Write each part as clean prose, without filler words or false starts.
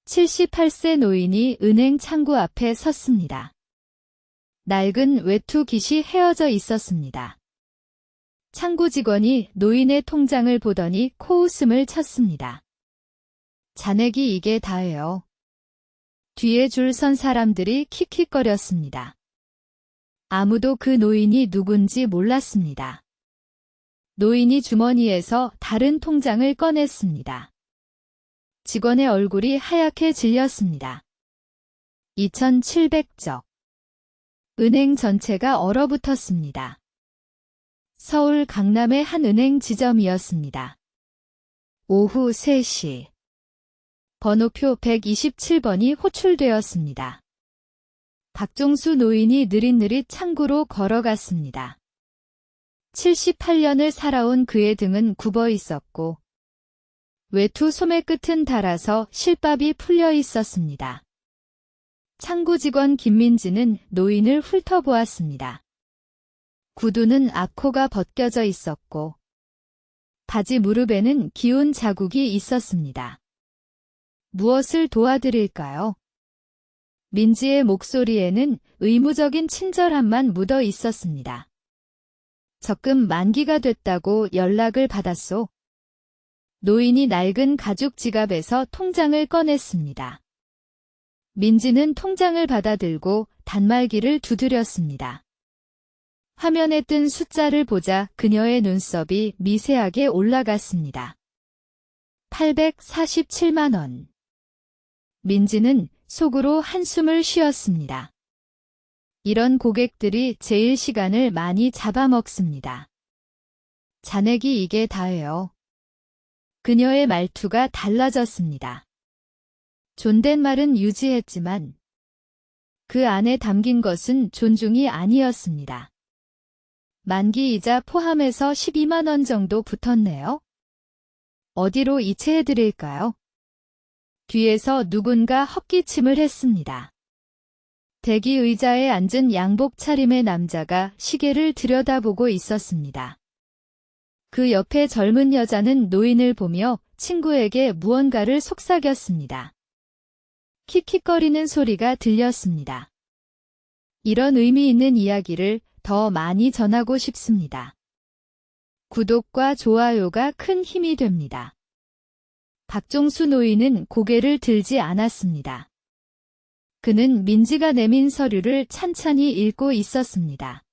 78세 노인이 은행 창구 앞에 섰습니다. 낡은 외투 깃이 헤어져 있었습니다. 창구 직원이 노인의 통장을 보더니 코웃음을 쳤습니다. 잔액이 이게 다예요. 뒤에 줄 선 사람들이 킥킥거렸습니다. 아무도 그 노인이 누군지 몰랐습니다. 노인이 주머니에서 다른 통장을 꺼냈습니다. 직원의 얼굴이 하얗게 질렸습니다. 2700적. 은행 전체가 얼어붙었습니다. 서울 강남의 한 은행 지점이었습니다. 오후 3시. 번호표 127번이 호출되었습니다. 박종수 노인이 느릿느릿 창구로 걸어갔습니다. 78년을 살아온 그의 등은 굽어 있었고 외투 소매 끝은 닳아서 실밥이 풀려 있었습니다. 창구 직원 김민지는 노인을 훑어보았습니다. 구두는 앞코가 벗겨져 있었고 바지 무릎에는 기운 자국이 있었습니다. 무엇을 도와드릴까요? 민지의 목소리에는 의무적인 친절함만 묻어 있었습니다. 적금 만기가 됐다고 연락을 받았소. 노인이 낡은 가죽 지갑에서 통장을 꺼냈습니다. 민지는 통장을 받아들고 단말기를 두드렸습니다. 화면에 뜬 숫자를 보자 그녀의 눈썹이 미세하게 올라갔습니다. 847만 원. 민지는 속으로 한숨을 쉬었습니다. 이런 고객들이 제일 시간을 많이 잡아먹습니다. 잔액이 이게 다예요. 그녀의 말투가 달라졌습니다. 존댓말은 유지했지만 그 안에 담긴 것은 존중이 아니었습니다. 만기 이자 포함해서 12만 원 정도 붙었네요. 어디로 이체해드릴까요? 뒤에서 누군가 헛기침을 했습니다. 대기 의자에 앉은 양복 차림의 남자가 시계를 들여다보고 있었습니다. 그 옆에 젊은 여자는 노인을 보며 친구에게 무언가를 속삭였습니다. 킥킥거리는 소리가 들렸습니다. 이런 의미 있는 이야기를 더 많이 전하고 싶습니다. 구독과 좋아요가 큰 힘이 됩니다. 박종수 노인은 고개를 들지 않았습니다. 그는 민지가 내민 서류를 찬찬히 읽고 있었습니다.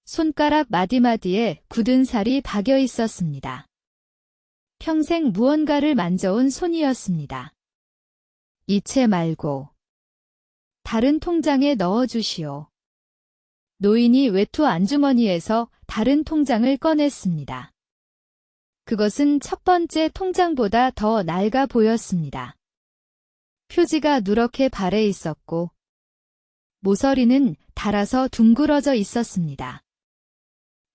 손가락 마디마디에 굳은 살이 박여 있었습니다. 평생 무언가를 만져온 손이었습니다. 이체 말고 다른 통장에 넣어주시오. 노인이 외투 안주머니에서 다른 통장을 꺼냈습니다. 그것은 첫 번째 통장보다 더 낡아 보였습니다. 표지가 누렇게 발해 있었고 모서리는 닳아서 둥그러져 있었습니다.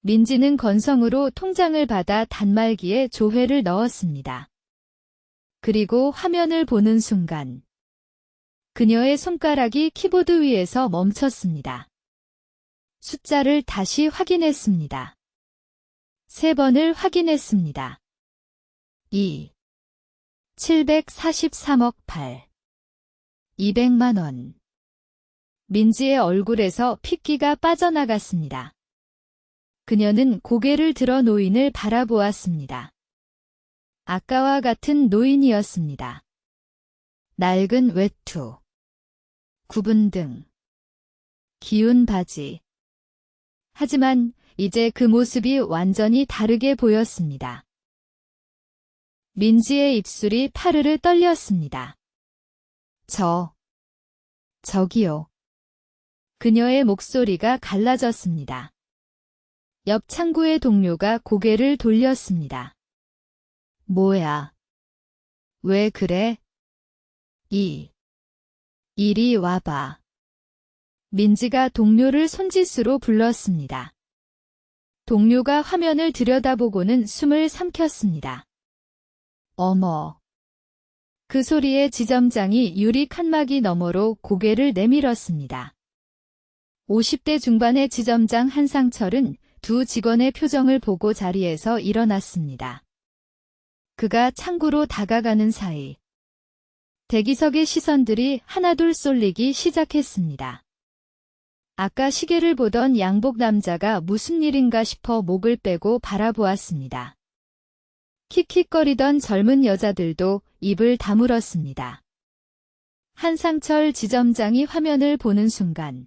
민지는 건성으로 통장을 받아 단말기에 조회를 넣었습니다. 그리고 화면을 보는 순간 그녀의 손가락이 키보드 위에서 멈췄습니다. 숫자를 다시 확인했습니다. 3번을 확인했습니다. 743억 8. 200만 원. 민지의 얼굴에서 핏기가 빠져나갔습니다. 그녀는 고개를 들어 노인을 바라보았습니다. 아까와 같은 노인이었습니다. 낡은 외투, 굽은 등, 기운 바지. 하지만 이제 그 모습이 완전히 다르게 보였습니다. 민지의 입술이 파르르 떨렸습니다. 저기요. 그녀의 목소리가 갈라졌습니다. 옆 창구의 동료가 고개를 돌렸습니다. 뭐야? 왜 그래? 이리 와봐. 민지가 동료를 손짓으로 불렀습니다. 동료가 화면을 들여다보고는 숨을 삼켰습니다. 어머. 그 소리에 지점장이 유리 칸막이 너머로 고개를 내밀었습니다. 50대 중반의 지점장 한상철은 두 직원의 표정을 보고 자리에서 일어났습니다. 그가 창구로 다가가는 사이 대기석의 시선들이 하나둘 쏠리기 시작했습니다. 아까 시계를 보던 양복 남자가 무슨 일인가 싶어 목을 빼고 바라보았습니다. 킥킥거리던 젊은 여자들도 입을 다물었습니다. 한상철 지점장이 화면을 보는 순간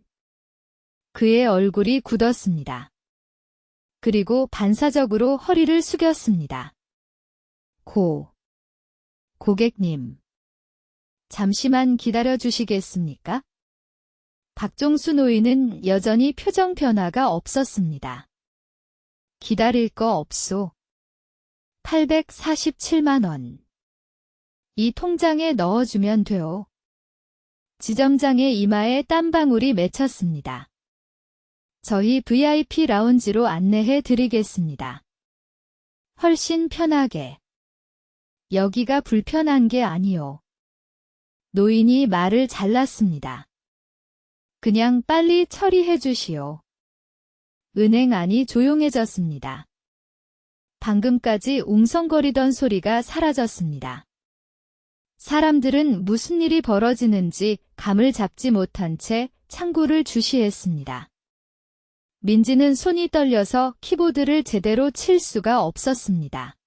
그의 얼굴이 굳었습니다. 그리고 반사적으로 허리를 숙였습니다. 고객님. 잠시만 기다려 주시겠습니까? 박종수 노인은 여전히 표정 변화가 없었습니다. 기다릴 거 없소. 847만 원. 이 통장에 넣어주면 돼요. 지점장의 이마에 땀방울이 맺혔습니다. 저희 VIP 라운지로 안내해 드리겠습니다. 훨씬 편하게. 여기가 불편한 게 아니요. 노인이 말을 잘랐습니다. 그냥 빨리 처리해 주시오. 은행 안이 조용해졌습니다. 방금까지 웅성거리던 소리가 사라졌습니다. 사람들은 무슨 일이 벌어지는지 감을 잡지 못한 채 창구를 주시했습니다. 민지는 손이 떨려서 키보드를 제대로 칠 수가 없었습니다.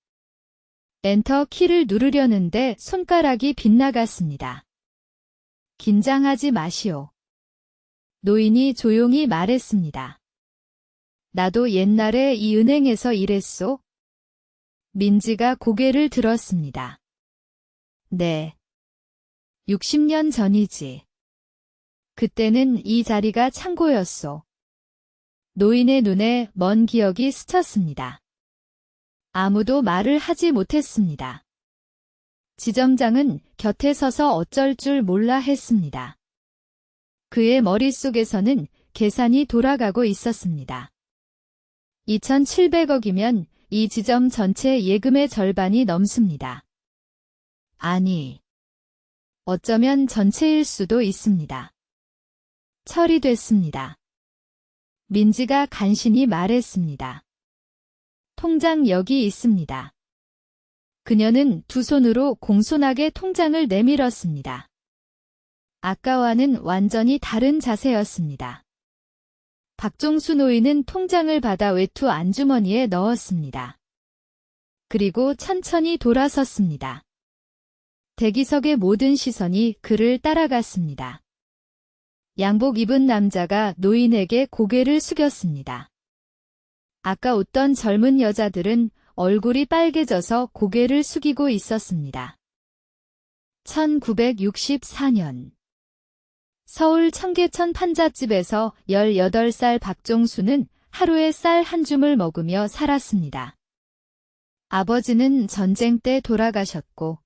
엔터 키를 누르려는데 손가락이 빗나갔습니다. 긴장하지 마시오. 노인이 조용히 말했습니다. 나도 옛날에 이 은행에서 일했소. 민지가 고개를 들었습니다. 네. 60년 전이지. 그때는 이 자리가 창고였소. 노인의 눈에 먼 기억이 스쳤습니다. 아무도 말을 하지 못했습니다. 지점장은 곁에 서서 어쩔 줄 몰라 했습니다. 그의 머릿속에서는 계산이 돌아가고 있었습니다. 2,700억이면 이 지점 전체 예금의 절반이 넘습니다. 아니, 어쩌면 전체일 수도 있습니다. 처리됐습니다. 민지가 간신히 말했습니다. 통장 여기 있습니다. 그녀는 두 손으로 공손하게 통장을 내밀었습니다. 아까와는 완전히 다른 자세였습니다. 박종수 노인은 통장을 받아 외투 안주머니에 넣었습니다. 그리고 천천히 돌아섰습니다. 대기석의 모든 시선이 그를 따라갔습니다. 양복 입은 남자가 노인에게 고개를 숙였습니다. 아까 웃던 젊은 여자들은 얼굴이 빨개져서 고개를 숙이고 있었습니다. 1964년 서울 청계천 판잣집에서 18살 박종수는 하루에 쌀 한 줌을 먹으며 살았습니다. 아버지는 전쟁 때 돌아가셨고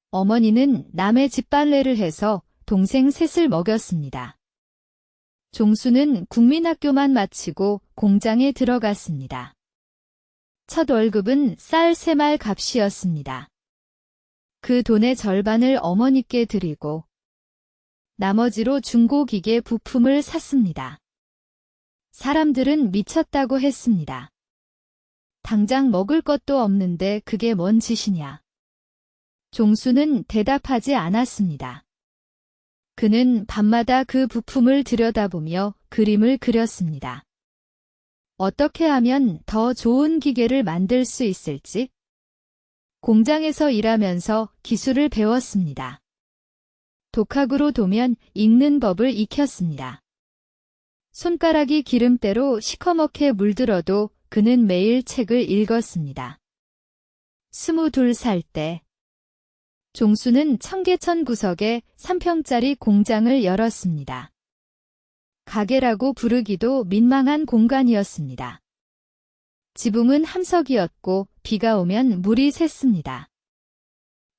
어머니는 남의 집빨래를 해서 동생 셋을 먹였습니다. 종수는 국민학교만 마치고 공장에 들어갔습니다. 첫 월급은 쌀 3말 값이었습니다. 그 돈의 절반을 어머니께 드리고 나머지로 중고기계 부품을 샀습니다. 사람들은 미쳤다고 했습니다. 당장 먹을 것도 없는데 그게 뭔 짓이냐. 종수는 대답하지 않았습니다. 그는 밤마다 그 부품을 들여다보며 그림을 그렸습니다. 어떻게 하면 더 좋은 기계를 만들 수 있을지? 공장에서 일하면서 기술을 배웠습니다. 독학으로 도면 읽는 법을 익혔습니다. 손가락이 기름때로 시커멓게 물들어도 그는 매일 책을 읽었습니다. 22살 때 종수는 청계천 구석에 3평짜리 공장을 열었습니다. 가게라고 부르기도 민망한 공간이었습니다. 지붕은 함석이었고 비가 오면 물이 샜습니다.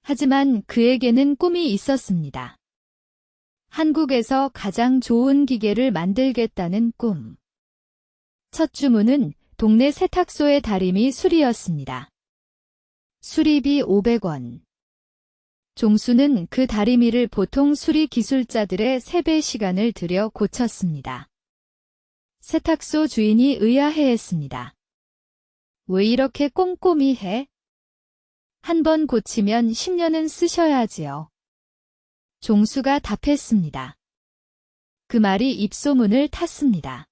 하지만 그에게는 꿈이 있었습니다. 한국에서 가장 좋은 기계를 만들겠다는 꿈. 첫 주문은 동네 세탁소의 다리미 수리였습니다. 수리비 500원. 종수는 그 다리미를 보통 수리 기술자들의 3배 시간을 들여 고쳤습니다. 세탁소 주인이 의아해했습니다. 왜 이렇게 꼼꼼히 해? 한 번 고치면 10년은 쓰셔야지요. 종수가 답했습니다. 그 말이 입소문을 탔습니다.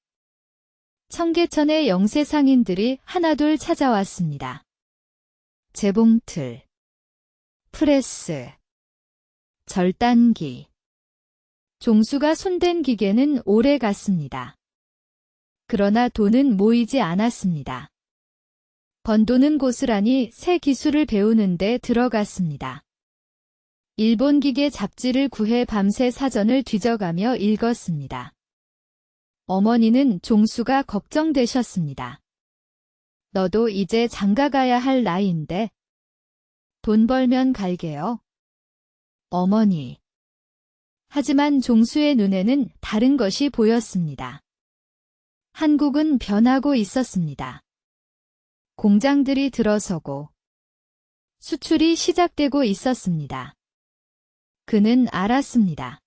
청계천의 영세 상인들이 하나둘 찾아왔습니다. 재봉틀, 프레스, 절단기. 종수가 손댄 기계는 오래 갔습니다. 그러나 돈은 모이지 않았습니다. 번 돈은 고스란히 새 기술을 배우는 데 들어갔습니다. 일본 기계 잡지를 구해 밤새 사전을 뒤져가며 읽었습니다. 어머니는 종수가 걱정되셨습니다. 너도 이제 장가 가야 할 나이인데 돈 벌면 갈게요. 어머니. 하지만 종수의 눈에는 다른 것이 보였습니다. 한국은 변하고 있었습니다. 공장들이 들어서고 수출이 시작되고 있었습니다. 그는 알았습니다.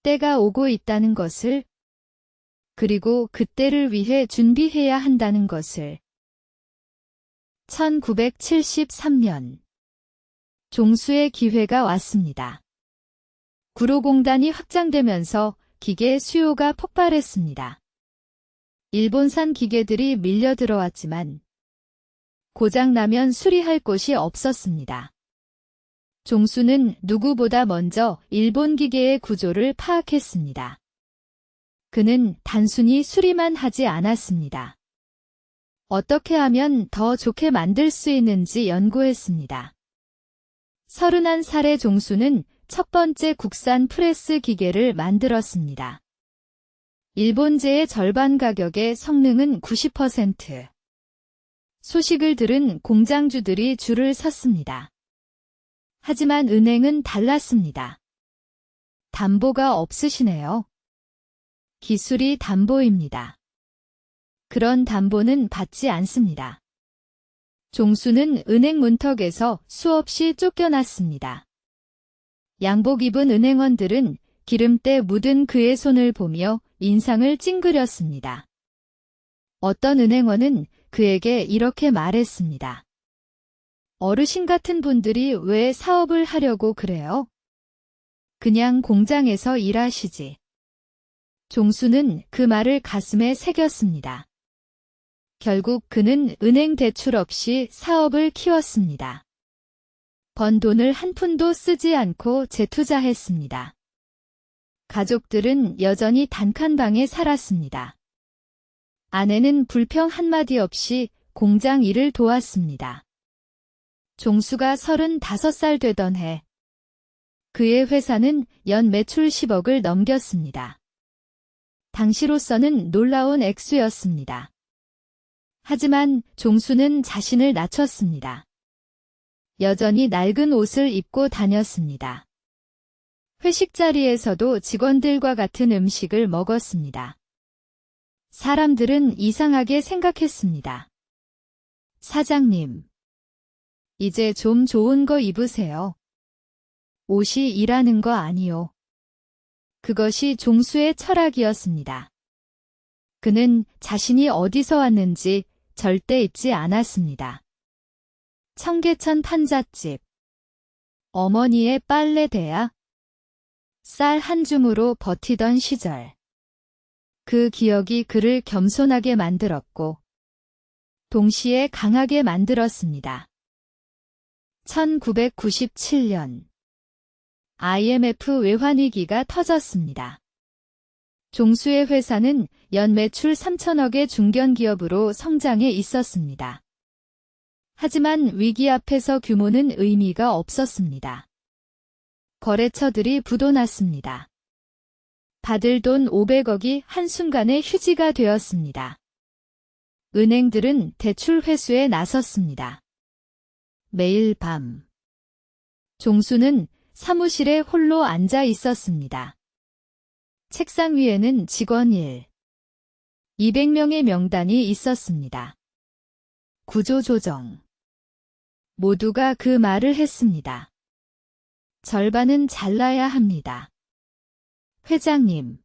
때가 오고 있다는 것을, 그리고 그때를 위해 준비해야 한다는 것을. 1973년 종수의 기회가 왔습니다. 구로공단이 확장되면서 기계 수요가 폭발했습니다. 일본산 기계들이 밀려 들어왔지만 고장나면 수리할 곳이 없었습니다. 종수는 누구보다 먼저 일본 기계의 구조를 파악했습니다. 그는 단순히 수리만 하지 않았습니다. 어떻게 하면 더 좋게 만들 수 있는지 연구했습니다. 31살의 종수는 첫 번째 국산 프레스 기계를 만들었습니다. 일본제의 절반 가격에 성능은 90%. 소식을 들은 공장주들이 줄을 섰습니다. 하지만 은행은 달랐습니다. 담보가 없으시네요. 기술이 담보입니다. 그런 담보는 받지 않습니다. 종수는 은행 문턱에서 수없이 쫓겨났습니다. 양복 입은 은행원들은 기름때 묻은 그의 손을 보며 인상을 찡그렸습니다. 어떤 은행원은 그에게 이렇게 말했습니다. 어르신 같은 분들이 왜 사업을 하려고 그래요? 그냥 공장에서 일하시지. 종수는 그 말을 가슴에 새겼습니다. 결국 그는 은행 대출 없이 사업을 키웠습니다. 번 돈을 한 푼도 쓰지 않고 재투자했습니다. 가족들은 여전히 단칸방에 살았습니다. 아내는 불평 한마디 없이 공장 일을 도왔습니다. 종수가 35살 되던 해, 그의 회사는 연 매출 10억을 넘겼습니다. 당시로서는 놀라운 액수였습니다. 하지만 종수는 자신을 낮췄습니다. 여전히 낡은 옷을 입고 다녔습니다. 회식 자리에서도 직원들과 같은 음식을 먹었습니다. 사람들은 이상하게 생각했습니다. 사장님, 이제 좀 좋은 거 입으세요. 옷이 일하는 거 아니요. 그것이 종수의 철학이었습니다. 그는 자신이 어디서 왔는지 절대 잊지 않았습니다. 청계천 판잣집, 어머니의 빨래대야, 쌀 한 줌으로 버티던 시절. 그 기억이 그를 겸손하게 만들었고 동시에 강하게 만들었습니다. 1997년 IMF 외환위기가 터졌습니다. 종수의 회사는 연 매출 3천억의 중견기업으로 성장해 있었습니다. 하지만 위기 앞에서 규모는 의미가 없었습니다. 거래처들이 부도났습니다. 받을 돈 500억이 한순간에 휴지가 되었습니다. 은행들은 대출 회수에 나섰습니다. 매일 밤 종수는 사무실에 홀로 앉아 있었습니다. 책상 위에는 직원 200명의 명단이 있었습니다. 구조조정. 모두가 그 말을 했습니다. 절반은 잘라야 합니다. 회장님.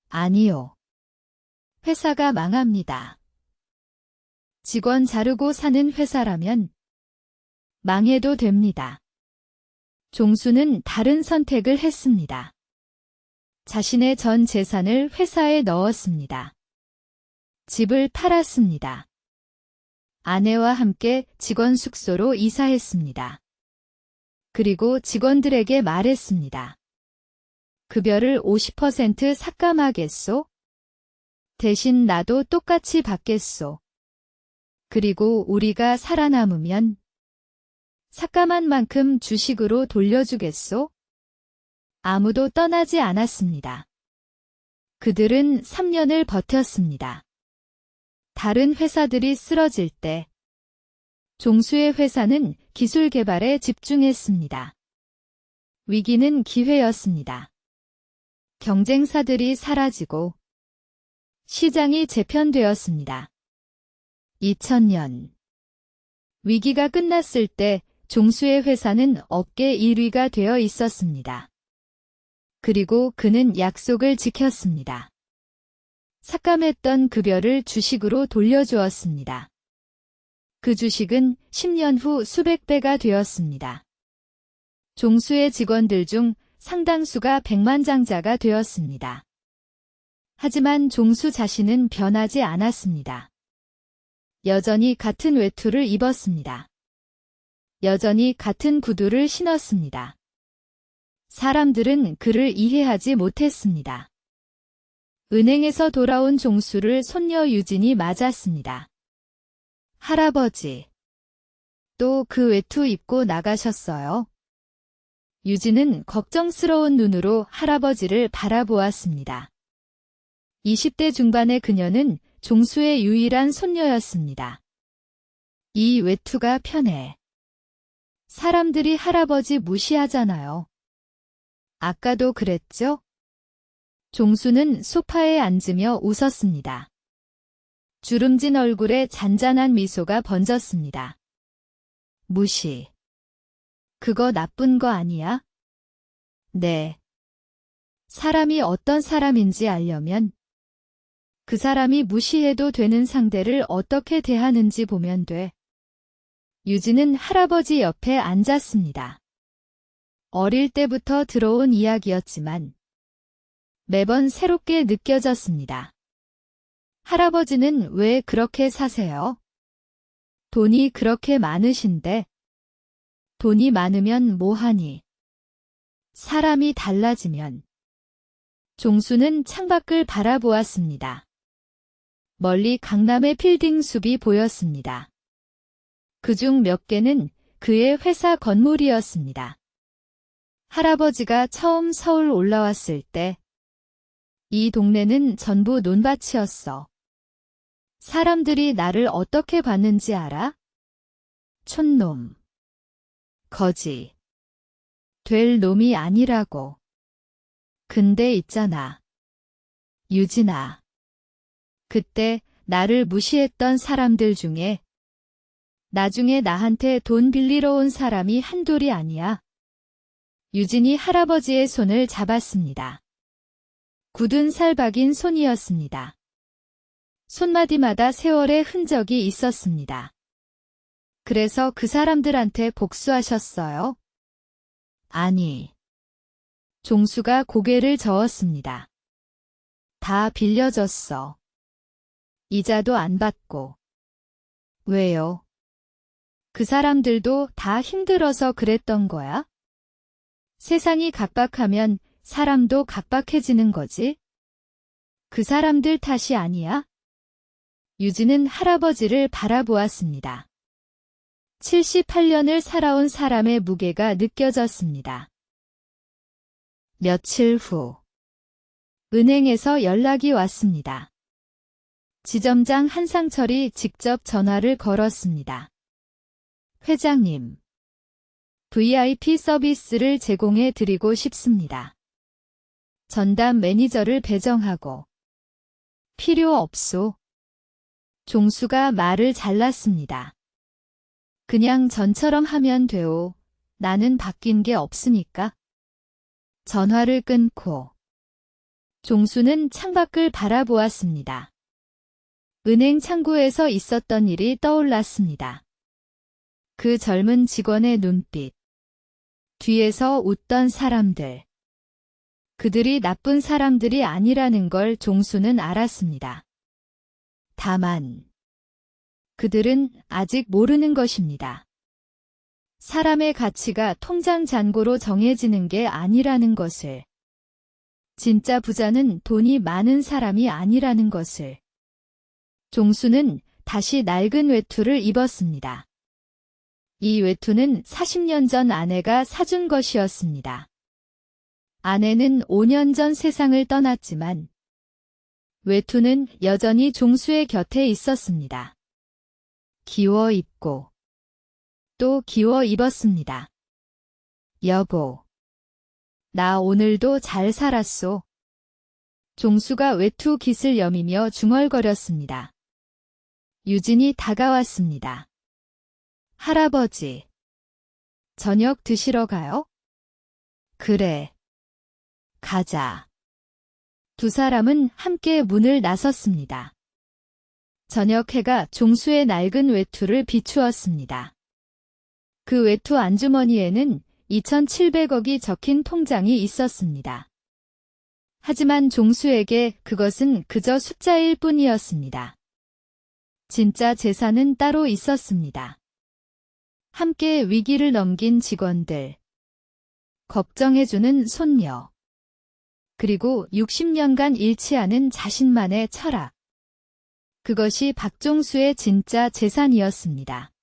아니요. 회사가 망합니다. 직원 자르고 사는 회사라면 망해도 됩니다. 종수는 다른 선택을 했습니다. 자신의 전 재산을 회사에 넣었습니다. 집을 팔았습니다. 아내와 함께 직원 숙소로 이사했습니다. 그리고 직원들에게 말했습니다. 급여를 50% 삭감하겠소? 대신 나도 똑같이 받겠소. 그리고 우리가 살아남으면 삭감한 만큼 주식으로 돌려주겠소? 아무도 떠나지 않았습니다. 그들은 3년을 버텼습니다. 다른 회사들이 쓰러질 때 종수의 회사는 기술 개발에 집중했습니다. 위기는 기회였습니다. 경쟁사들이 사라지고 시장이 재편되었습니다. 2000년 위기가 끝났을 때 종수의 회사는 업계 1위가 되어 있었습니다. 그리고 그는 약속을 지켰습니다. 삭감했던 급여를 주식으로 돌려주었습니다. 그 주식은 10년 후 수백 배가 되었습니다. 종수의 직원들 중 상당수가 백만장자가 되었습니다. 하지만 종수 자신은 변하지 않았습니다. 여전히 같은 외투를 입었습니다. 여전히 같은 구두를 신었습니다. 사람들은 그를 이해하지 못했습니다. 은행에서 돌아온 종수를 손녀 유진이 맞았습니다. 할아버지, 또 그 외투 입고 나가셨어요? 유진은 걱정스러운 눈으로 할아버지를 바라보았습니다. 20대 중반의 그녀는 종수의 유일한 손녀였습니다. 이 외투가 편해. 사람들이 할아버지 무시하잖아요. 아까도 그랬죠? 종수는 소파에 앉으며 웃었습니다. 주름진 얼굴에 잔잔한 미소가 번졌습니다. 무시. 그거 나쁜 거 아니야? 네. 사람이 어떤 사람인지 알려면 그 사람이 무시해도 되는 상대를 어떻게 대하는지 보면 돼. 유진은 할아버지 옆에 앉았습니다. 어릴 때부터 들어온 이야기였지만 매번 새롭게 느껴졌습니다. 할아버지는 왜 그렇게 사세요? 돈이 그렇게 많으신데. 돈이 많으면 뭐하니? 사람이 달라지면. 종수는 창밖을 바라보았습니다. 멀리 강남의 빌딩 숲이 보였습니다. 그중 몇 개는 그의 회사 건물이었습니다. 할아버지가 처음 서울 올라왔을 때 이 동네는 전부 논밭이었어. 사람들이 나를 어떻게 봤는지 알아? 촌놈. 거지. 될 놈이 아니라고. 근데 있잖아. 유진아. 그때 나를 무시했던 사람들 중에 나중에 나한테 돈 빌리러 온 사람이 한둘이 아니야. 유진이 할아버지의 손을 잡았습니다. 굳은 살 박인 손이었습니다. 손마디마다 세월의 흔적이 있었습니다. 그래서 그 사람들한테 복수하셨어요? 아니. 종수가 고개를 저었습니다. 다 빌려줬어. 이자도 안 받고. 왜요? 그 사람들도 다 힘들어서 그랬던 거야? 세상이 각박하면 사람도 각박해지는 거지? 그 사람들 탓이 아니야? 유진은 할아버지를 바라보았습니다. 78년을 살아온 사람의 무게가 느껴졌습니다. 며칠 후 은행에서 연락이 왔습니다. 지점장 한상철이 직접 전화를 걸었습니다. 회장님, VIP 서비스를 제공해 드리고 싶습니다. 전담 매니저를 배정하고. 필요 없소. 종수가 말을 잘랐습니다. 그냥 전처럼 하면 돼오. 나는 바뀐 게 없으니까. 전화를 끊고 종수는 창밖을 바라보았습니다. 은행 창구에서 있었던 일이 떠올랐습니다. 그 젊은 직원의 눈빛, 뒤에서 웃던 사람들. 그들이 나쁜 사람들이 아니라는 걸 종수는 알았습니다. 다만 그들은 아직 모르는 것입니다. 사람의 가치가 통장 잔고로 정해지는 게 아니라는 것을. 진짜 부자는 돈이 많은 사람이 아니라는 것을. 종수는 다시 낡은 외투를 입었습니다. 이 외투는 40년 전 아내가 사준 것이었습니다. 아내는 5년 전 세상을 떠났지만 외투는 여전히 종수의 곁에 있었습니다. 기워 입고 또 기워 입었습니다. 여보, 나 오늘도 잘 살았소. 종수가 외투 깃을 여미며 중얼거렸습니다. 유진이 다가왔습니다. 할아버지, 저녁 드시러 가요? 그래. 가자. 두 사람은 함께 문을 나섰습니다. 저녁 해가 종수의 낡은 외투를 비추었습니다. 그 외투 안주머니에는 2,700억이 적힌 통장이 있었습니다. 하지만 종수에게 그것은 그저 숫자일 뿐이었습니다. 진짜 재산은 따로 있었습니다. 함께 위기를 넘긴 직원들, 걱정해주는 손녀, 그리고 60년간 잃지 않은 자신만의 철학. 그것이 박종수의 진짜 재산이었습니다.